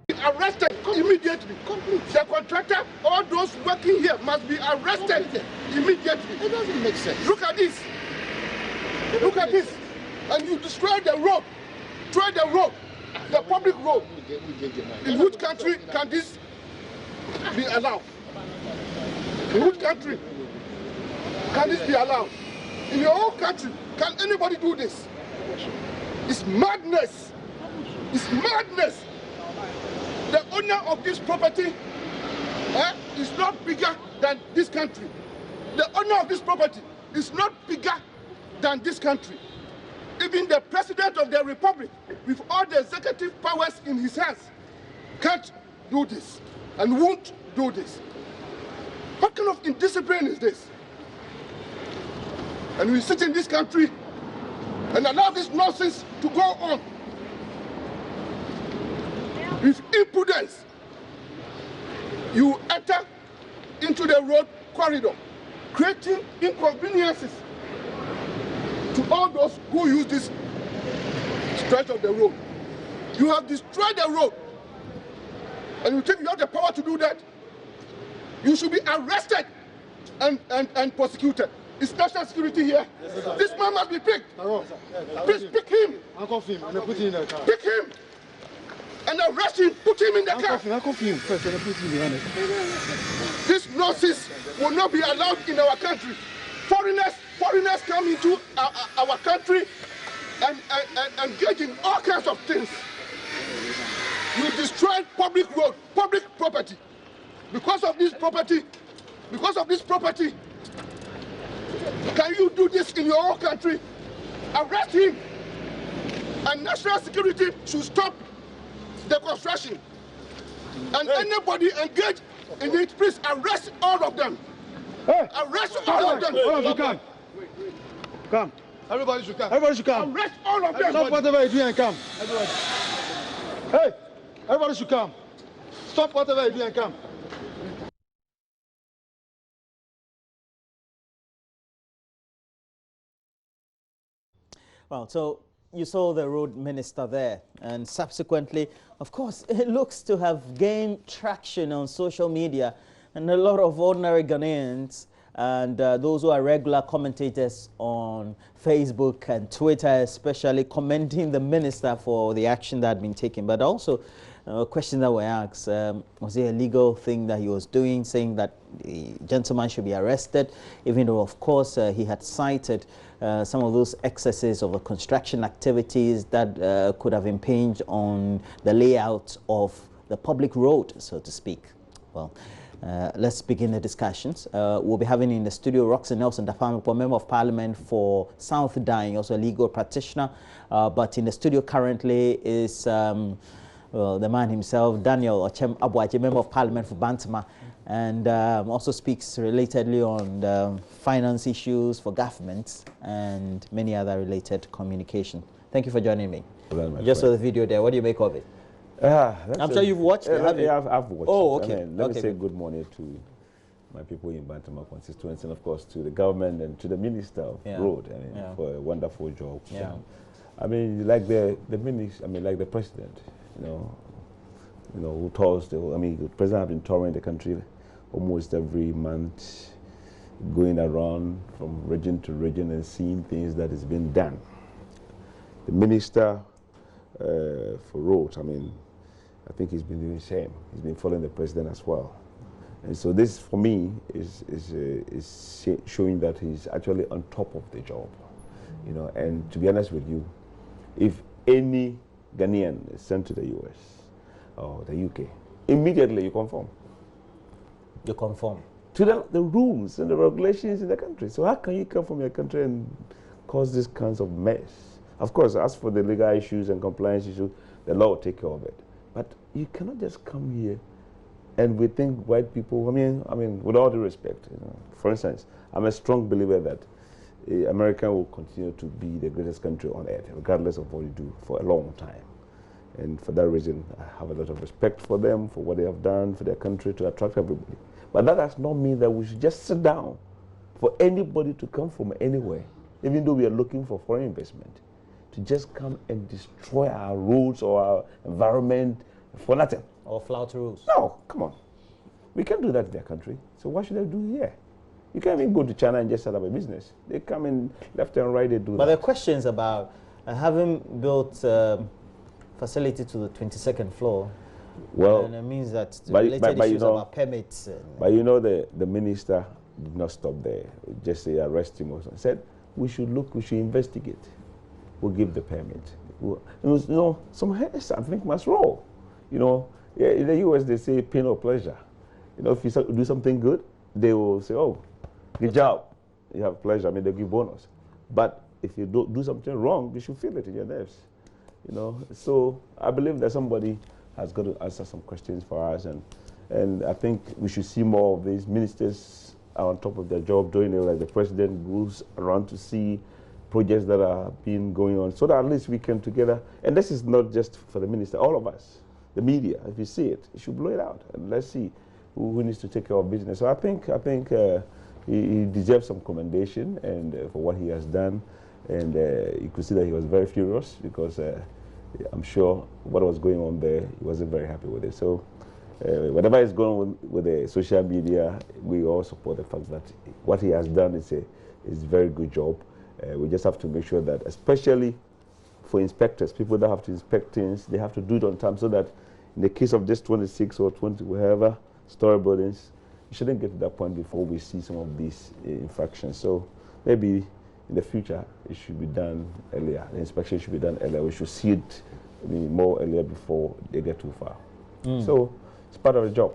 Arrested immediately. The contractor, all those working here must be arrested immediately. It doesn't make sense. Look at this. Look at this. And you destroy the road. Destroy the road. The public road. In which country can this be allowed? In which country can this be allowed? In your own country, can anybody do this? It's madness. It's madness. The owner of this property is not bigger than this country. The owner of this property is not bigger than this country. Even the president of the republic, with all the executive powers in his hands, can't do this and won't do this. What kind of indiscipline is this? And we sit in this country and allow this nonsense to go on. With impudence, you enter into the road corridor, creating inconveniences to all those who use this stretch of the road. You have destroyed the road, and you think you have the power to do that? You should be arrested and prosecuted. Is national security here? Yes, this man must be picked. Please pick him. Pick him. And arrest him, put him in the car. This nonsense will not be allowed in our country. Foreigners come into our country and engage in all kinds of things. You destroy public road, public property. Because of this property, can you do this in your own country? Arrest him. And national security should stop the construction. And anybody engaged in it, please arrest all of them. Hey. Arrest all of them. All of you come. Come. Everybody should come. Everybody should come. Arrest all of them. Stop whatever you're doing and come. Everybody. Hey, everybody should come. Stop whatever you're doing and come. Well, so you saw the road minister there, and subsequently, of course, it looks to have gained traction on social media, and a lot of ordinary Ghanaians and those who are regular commentators on Facebook and Twitter, especially commending the minister for the action that had been taken. But also, questions that were asked, was it a legal thing that he was doing, saying that the gentleman should be arrested, even though, of course, he had cited some of those excesses of the construction activities that could have impinged on the layout of the public road, so to speak. Well, let's begin the discussions. We'll be having in the studio Roxy Nelson Dafamikpo, Member of Parliament for South Dying, also a legal practitioner. But in the studio currently is well, the man himself, Daniel Ochem Abuaje, Member of Parliament for Bantama, and also speaks relatedly on finance issues for governments and many other related communication. Thank you for joining me. Just saw the video there. What do you make of it? I'm sure you've watched it, have you? Yeah, I've watched it. I mean, let me say good morning to my people in Bantama constituency, and of course to the government and to the Minister of Road, for a wonderful job. Yeah. I mean, like the minister, I mean, like the president, you know, who tours the president has been touring the country almost every month, going around from region to region and seeing things that is being done. The minister for roads, I think he's been doing the same. He's been following the president as well. And so this, for me, is showing that he's actually on top of the job. You know, and to be honest with you, if any Ghanaian is sent to the US or the UK, immediately you conform. You conform to the rules and the regulations in the country. So how can you come from your country and cause this kinds of mess? Of course, as for the legal issues and compliance issues, the law will take care of it. But you cannot just come here and we think white people, I mean, with all due respect, you know, for instance, I'm a strong believer that America will continue to be the greatest country on earth, regardless of what you do, for a long time. And for that reason, I have a lot of respect for them, for what they have done for their country to attract everybody. But that does not mean that we should just sit down for anybody to come from anywhere, even though we are looking for foreign investment, to just come and destroy our roads or our environment for nothing. Or flout rules. No, come on. We can't do that in their country. So what should they do here? You can't even go to China and just set up a business. They come in left and right, they do But that. there are questions about having built facility to the 22nd floor. Well, and it means that the but related issues you know, about permits. But you know, the minister did not stop there. Just say arrest him or something. Said we should investigate. We'll give the permit. You know, some heads I think must roll. You know, yeah, in the US they say pain or pleasure. You know, if you do something good, they will say, oh, good job. You have pleasure. I mean, they give bonus. But if you do something wrong, you should feel it in your nerves. You know, so I believe that somebody has got to answer some questions for us, and I think we should see more of these ministers are on top of their job, doing it like the president goes around to see projects that are being going on, so that at least we can together, and this is not just for the minister, all of us, the media, if you see it, you should blow it out, and let's see who needs to take care of business. So I think he deserves some commendation and for what he has done, and you could see that he was very furious because I'm sure what was going on there, he wasn't very happy with it. So whatever is going on with the social media, we all support the fact that what he has done is a very good job. We just have to make sure that, especially for inspectors, people that have to inspect things, they have to do it on time, so that in the case of this 26 or 20, whatever, story buildings, you shouldn't get to that point before we see some of these infractions. So maybe in the future, it should be done earlier. The inspection should be done earlier. We should see it more earlier before they get too far. So it's part of the job.